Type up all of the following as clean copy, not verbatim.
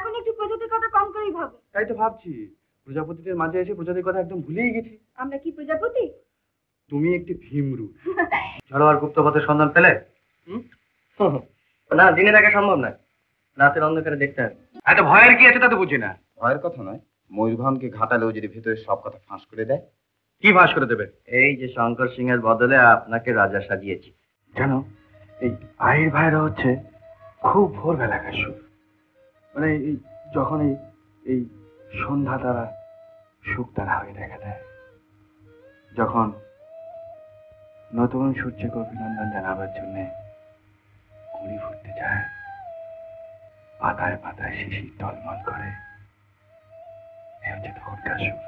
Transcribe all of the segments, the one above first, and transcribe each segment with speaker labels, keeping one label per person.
Speaker 1: এখন একটু প্রজাতির কথা কম করেই ভাবো।
Speaker 2: তাই তো ভাবছি, প্রজাপতিদের মাঝে এসে প্রজাতির কথা একদম ভুলেই গেছি।
Speaker 1: আমরা কি প্রজাপতি?
Speaker 2: তুমি একটি ভীমরু। ঝড়োয়ার গুপ্তপথের সন্ধান পেলে?
Speaker 3: না, দিনে দেখা সম্ভব নয়, রাতের অন্ধকারে দেখতে হবে।
Speaker 2: এত ভয়ের কি আছে তা তো বুঝি না।
Speaker 4: ভয়ের কথা নয়, ময়ূরভঞ্জকে ঘাটালেও যদি ভেতরে সব কথা ফাঁস করে দেয়।
Speaker 2: কি ফাঁস করে দেবে?
Speaker 3: এই যে শঙ্কর সিং এর বদলে আপনাকে রাজা সাজিয়েছি।
Speaker 2: জানো, এই আইর ভাইরা হচ্ছে খুব ভোরবেলাকার সুর। মানে এই যখন এই সন্ধ্যা তারা সুখ তারা হয়ে দেখা দেয়, যখন নতুন সূর্যকে অভিনন্দন জানাবার জন্য কুড়ি ফুটতে যায়, পাতায় পাতায় শিশির টলমল করে, এ হচ্ছে তখনকার সুর।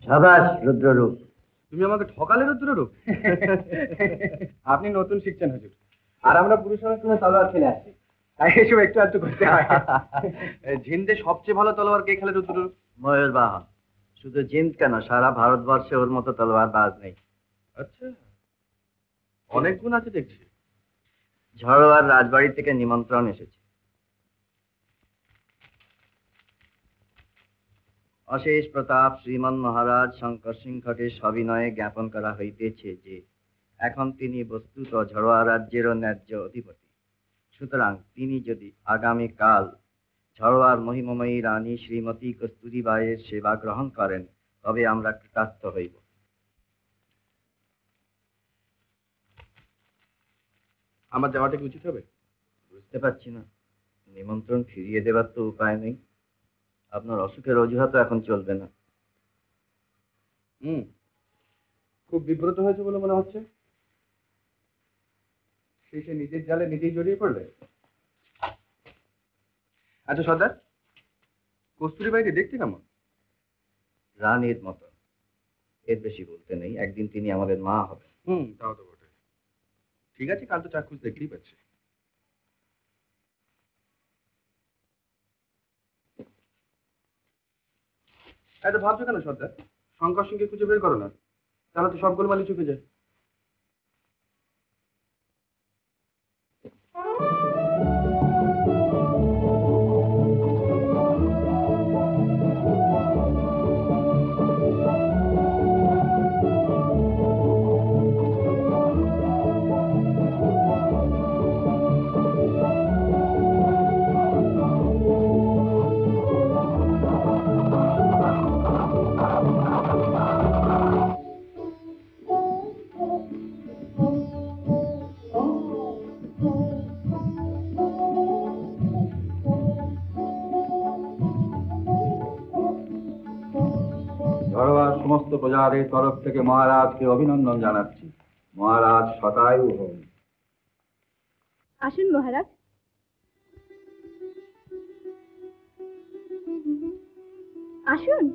Speaker 3: সাবাস রুদ্ররূপ।
Speaker 2: তুমি আমাকে ঠকালে রুদ্ররূপ। আপনি নতুন শিখছেন হুজুর, আর আমরা পুরুষের সময় তলোয়ার খেলে আসছি, তাই এসব একটু একটু করতে হয়। ঝিন্দে সবচেয়ে ভালো তলোয়ার কে খেলে রুদ্ররূপ?
Speaker 3: ময়ূর বাহন। শুধু জিন্দ কেন, সারা ভারতবর্ষে ওর মতো তলোয়ার বাজ নেই।
Speaker 2: আচ্ছা, অনেক গুণ আছে দেখছি।
Speaker 3: ঝড়োয়ার রাজবাড়ি থেকে নিমন্ত্রণ এসেছে। অশেষ প্রতাপ শ্রীমান মহারাজ শঙ্কর সিংহকে সবিনয়ে জ্ঞাপন করা হইতেছে যে এখন তিনি বস্তুত ঝড়োয়া রাজ্যেরও ন্যায্য অধিপতি। সুতরাং তিনি যদি আগামীকাল ঝড়োয়ার মহিমময়ী রানী শ্রীমতী কস্তুরীবাইয়ের সেবা গ্রহণ করেন, তবে আমরা কৃতার্থ হইব।
Speaker 2: আমার যাওয়াটা কি উচিত হবে?
Speaker 3: বুঝতে পারছি না, নিমন্ত্রণ ফিরিয়ে দেবার তো উপায় নেই। আপনার অসুখের অজুহাত এখন চলবে না।
Speaker 2: খুব বিব্রত হয়েছে বলে মনে হচ্ছে। সে নিজের জালে নিজেই জড়িয়ে পড়লে। আচ্ছা সর্দার, কস্তুরীবাইকে দেখতে কেমন?
Speaker 3: রানীর মতো, এর বেশি বলতে নেই। একদিন তিনি আমাদের মা হবে।
Speaker 2: তাও তো বটে। ঠিক আছে, কাল তো চাক্ষুষ দেখতেই পাচ্ছি। এত ভাবছো কেন সর্দার? শঙ্কর সিংকে খুঁজে বের করো না, তাহলে তো সব গোলমালি চুকে যায়।
Speaker 4: ঝড়োয়ার সমস্ত প্রজাদের তরফ থেকে মহারাজকে অভিনন্দন জানাচ্ছি। মহারাজ শতায়ু হন।
Speaker 1: আসুন মহারাজ। আসুন।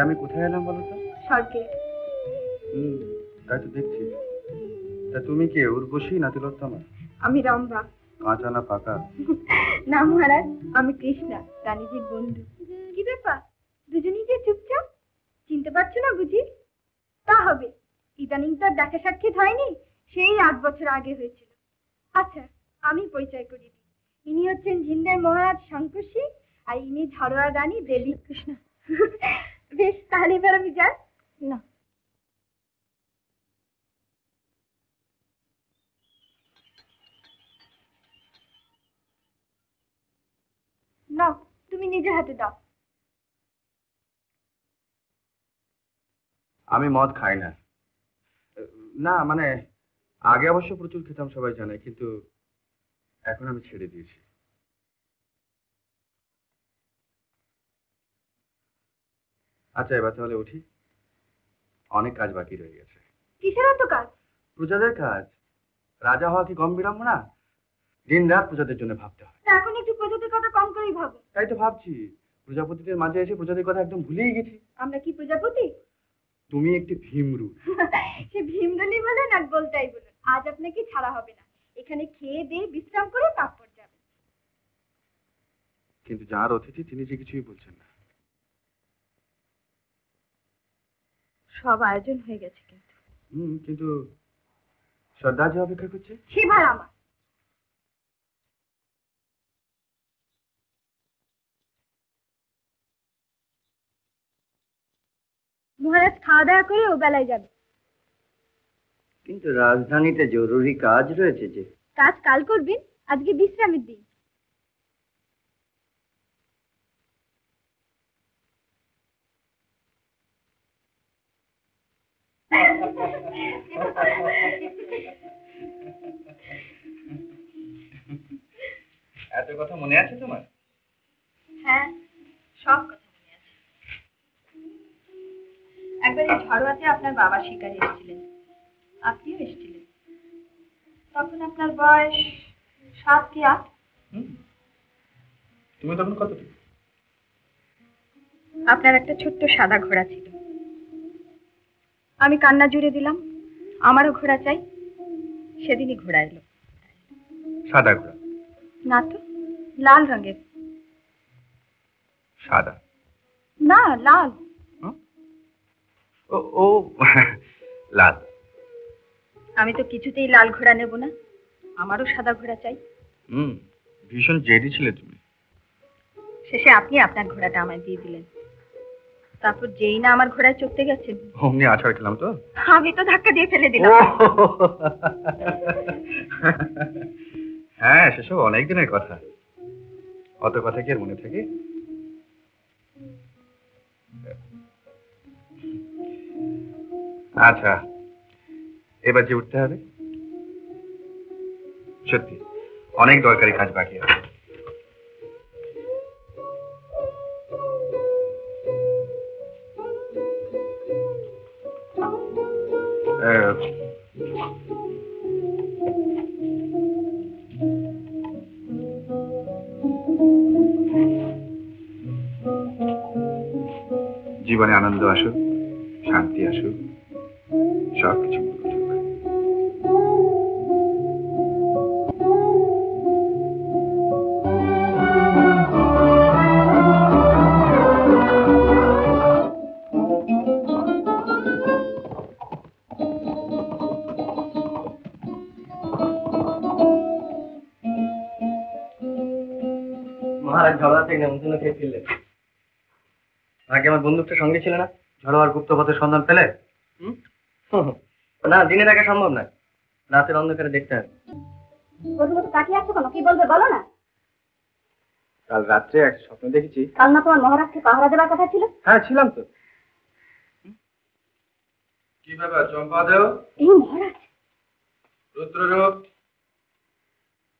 Speaker 2: আমি কোথায় এলাম বলো তো?
Speaker 1: স্বর্গে।
Speaker 2: তাই তো দেখছি। তা তুমি কে, উর্বশী না তিলোত্তমা?
Speaker 1: আমি রম্ভা।
Speaker 2: কাঁচা না পাকা?
Speaker 1: না মহারাজ, আমি কৃষ্ণা, রানীজির বন্ধু। কি ব্যাপার, দুজনেই যে চুপচাপ? চিনতে পারছো না বুঝি? তা হবে, ইদানিং তো দেখা সাক্ষাৎ হয়নি, সেই 8 বছর আগে হয়েছিল। আচ্ছা, আমি পরিচয় করিয়ে দিই। ইনি হচ্ছেন ঝিন্দের মহারাজ শঙ্কর সিং, আর ইনি ঝড়োয়া রানী দেবী কৃষ্ণ। বেশ, তাহলে এবার আমি যাই। না, না, তুমি নিজে হাতে দাও।
Speaker 2: আমি মদ খাই না। না মানে আগে অবশ্য প্রচুর খেতাম, সবাই জানে, কিন্তু এখন আমি ছেড়ে দিয়েছি। আচ্ছা, এবার তাহলে উঠি, অনেক কাজ বাকি রয়ে গেছে।
Speaker 1: কিসের এত কাজ?
Speaker 2: প্রজাদের কাজ। রাজা হওয়া কি কম বিড়ম্বনা? দিন রাত প্রজাদের জন্য ভাবতে হয়।
Speaker 1: তা এখন একটু প্রজাতির কথা কম করেই ভাবো।
Speaker 2: তাই তো ভাবছি, প্রজাপতিদের মাঝে এসে প্রজাদের কথা একদম ভুলেই গেছি।
Speaker 1: আমরা কি প্রজাপতি?
Speaker 2: তুমি একটি ভীমরু।
Speaker 1: সে ভীমরুলি বলেন আর বলতেই বলুন, আজ আপনাকে ছাড়া হবে না। এখানে খেয়ে দিয়ে বিশ্রাম করে তারপর যাবেন।
Speaker 2: কিন্তু যার অতিথি তিনি যে কিছুই বলছেন না।
Speaker 1: সব আয়োজন হয়ে গেছে কিন্তু।
Speaker 2: কিন্তু শ্রদ্ধা যে অপেক্ষা করছে।
Speaker 1: সেবার আমার মহারাজ খাওয়া দাওয়া করে ও বেলায় যাবে।
Speaker 3: কিন্তু রাজধানীতে জরুরি কাজ রয়েছে যে।
Speaker 1: কাজ কাল করবেন, আজকে বিশ্রামের দিন।
Speaker 2: এত কথা মনে আছে তোমার?
Speaker 1: হ্যাঁ, সব কথা মনে আছে। একবার এই ঝড়োয়াতে আপনার বাবা শিকারে এসেছিলেন, আপনিও এসেছিলেন। তখন আপনার বয়স 7 কি 8।
Speaker 2: তুমি তখন কত?
Speaker 1: আপনার একটা ছোট্ট সাদা ঘোড়া ছিল। আমি কান্না জুড়ে দিলাম, আমারও ঘোড়া চাই। সেদিনই ঘোড়া এলো।
Speaker 2: সাদা ঘোড়া?
Speaker 1: না তো, লাল রঙের।
Speaker 2: সাদা
Speaker 1: না, লাল।
Speaker 2: ও লাল।
Speaker 1: আমি তো কিছুতেই লাল ঘোড়া নেব না, আমারও সাদা ঘোড়া চাই।
Speaker 2: ভীষণ জেদি ছিলে তুমি।
Speaker 1: শেষে আপনি আপনার ঘোড়াটা আমায় দিয়ে দিলেন। তারপর যেই না আমার ঘোড়ায় চড়তে গেছেন,
Speaker 2: অমনি আছাড় খেলাম তো।
Speaker 1: আমি তো ধাক্কা দিয়ে ফেলে দিলাম।
Speaker 2: হ্যাঁ, সেসব অনেক দিনের কথা। অত কথা কি আর মনে থাকে? আচ্ছা, এবার যে উঠতে হবে, সত্যি অনেক দরকারি কাজ বাকি আছে। জীবনে আনন্দ আসুক, শান্তি আসুক, সবকিছু
Speaker 3: মহারাজ ঝগড়া থেকে নেমন্তন্ন খেয়ে ফিরলেন। আগে আমার বন্দুকটা সঙ্গে ছিল না? ঝড়োয়ার গুপ্তপথের সন্ধান পেলে? না, দিনের আগে সম্ভব নয়, রাতের অন্ধকারে দেখতে হবে।
Speaker 1: প্রথমত তাকিয়ে আছো কেন? কি বলবে বলো না।
Speaker 2: কাল রাত্রে এক স্বপ্ন দেখেছি।
Speaker 1: কাল না তোমার মহারাজকে পাহারা দেওয়ার কথা ছিল?
Speaker 2: হ্যাঁ, ছিলাম তো। কি ব্যাপার চম্পা দেও?
Speaker 1: এই মহারাজ।
Speaker 2: রুদ্ররূপ,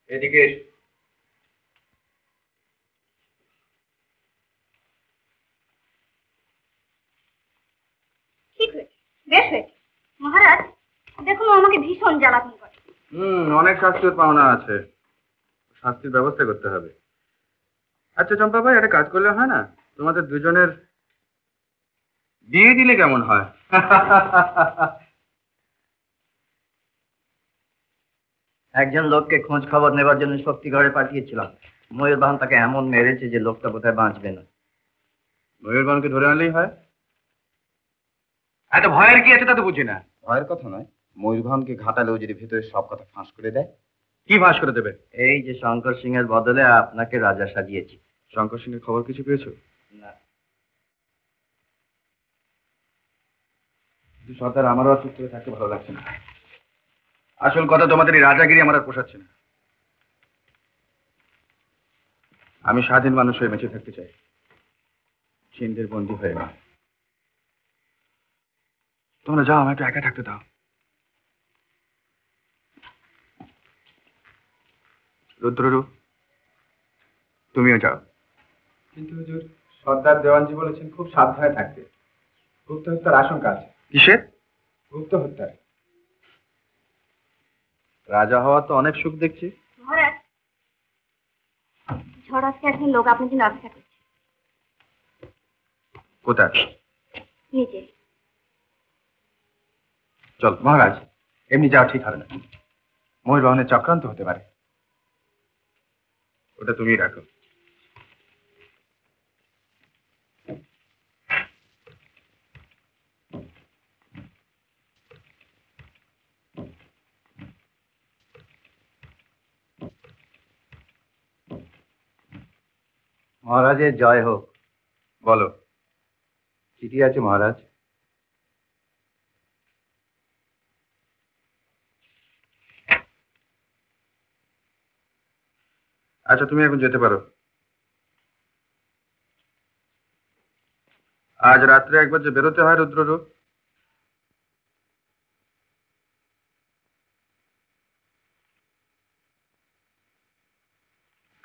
Speaker 2: এদিকে এসো।
Speaker 1: ঠিক হয়েছে, বেশ হয়েছে। মহারাজ দেখুন, ও আমাকে ভীষণ জ্বালাতন করে।
Speaker 2: অনেক শাস্তির পাওনা আছে, শাস্তির ব্যবস্থা করতে হবে। আচ্ছা চম্পা ভাই, একটা কাজ করলে হয় না? তোমাদের দুজনের বিয়ে দিলে কেমন হয়?
Speaker 3: একজন লোককে খোঁজ খবর নেবার জন্য শক্তিগড়ে পাঠিয়েছিলাম। ময়ূরবাহন তাকে এমন মেরেছে যে লোকটা বোধহয় বাঁচবে না।
Speaker 2: ময়ূরবানকে ধরে আনলেই হয়। এত ভয়ের কি আছে তা তো বুঝি না।
Speaker 4: ভয়ের কথা নয়, ময়ূরভানকে ঘাটালেও যদি ভেতরে সব কথা ফাঁস করে দেয়।
Speaker 2: কি ফাঁস করে দেবে?
Speaker 3: এই যে শঙ্কর সিং এর বদলে আপনাকে রাজা সাজিয়েছি।
Speaker 2: শঙ্কর সিংহের খবর কিছু পেয়েছো?
Speaker 3: না।
Speaker 2: সর্দার, আমারও আর চুপ করে থাকতে ভালো লাগছে না। আসল কথা, তোমাদের এই রাজাগিরি আমার আর পোষাচ্ছে না। আমি স্বাধীন মানুষ হয়ে বেঁচে থাকতে চাই, চিন্দের বন্দী হয়ে না। তোমরা যাও, আমাকে একা থাকতে দাও। রুদ্ররূপ, তুমিও যাও।
Speaker 4: কিন্তু হুজুর, সর্দার দেওয়ানজি বলেছেন খুব সাবধানে থাকতে। গুপ্ত হত্যার আশঙ্কা আছে।
Speaker 2: কিসের?
Speaker 4: গুপ্ত হত্যার।
Speaker 2: রাজা হওয়া তো অনেক সুখ দেখছি।
Speaker 1: মহারাজ, ঝড় আজকে একজন লোক আপনার জন্য অপেক্ষা করছে
Speaker 2: কোথায়?
Speaker 1: নিচে।
Speaker 2: চল মহারাজ, এমনি যাওয়া ঠিক হবে না। ময়ূর বাহনের চক্রান্ত হতে পারে। ওটা তুমি রাখো।
Speaker 4: মহারাজের জয় হোক।
Speaker 2: বলো।
Speaker 4: চিঠি আছে মহারাজ।
Speaker 2: আচ্ছা, তুমি এখন যেতে পারো। আজ রাত্রে একবার যে বেরোতে হয় রুদ্ররূপ।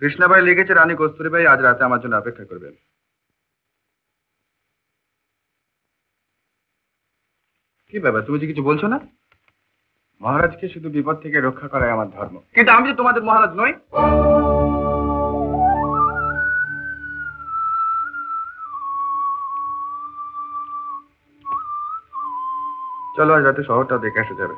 Speaker 2: কৃষ্ণাবাই লিখেছে রানী কস্তুরীবাই আজ রাতে আমার জন্য অপেক্ষা করবেন। কি ব্যাপার, তুমি যে কিছু বলছো না? মহারাজকে শুধু বিপদ থেকে রক্ষা করাই আমার ধর্ম, কিন্তু আমি যে তোমাদের মহারাজ নই। চলো আজ রাতে শহরটা দেখে আসা যাবে।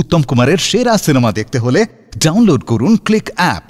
Speaker 5: উত্তম কুমারের সেরা সিনেমা দেখতে হলে ডাউনলোড করুন ক্লিক অ্যাপ।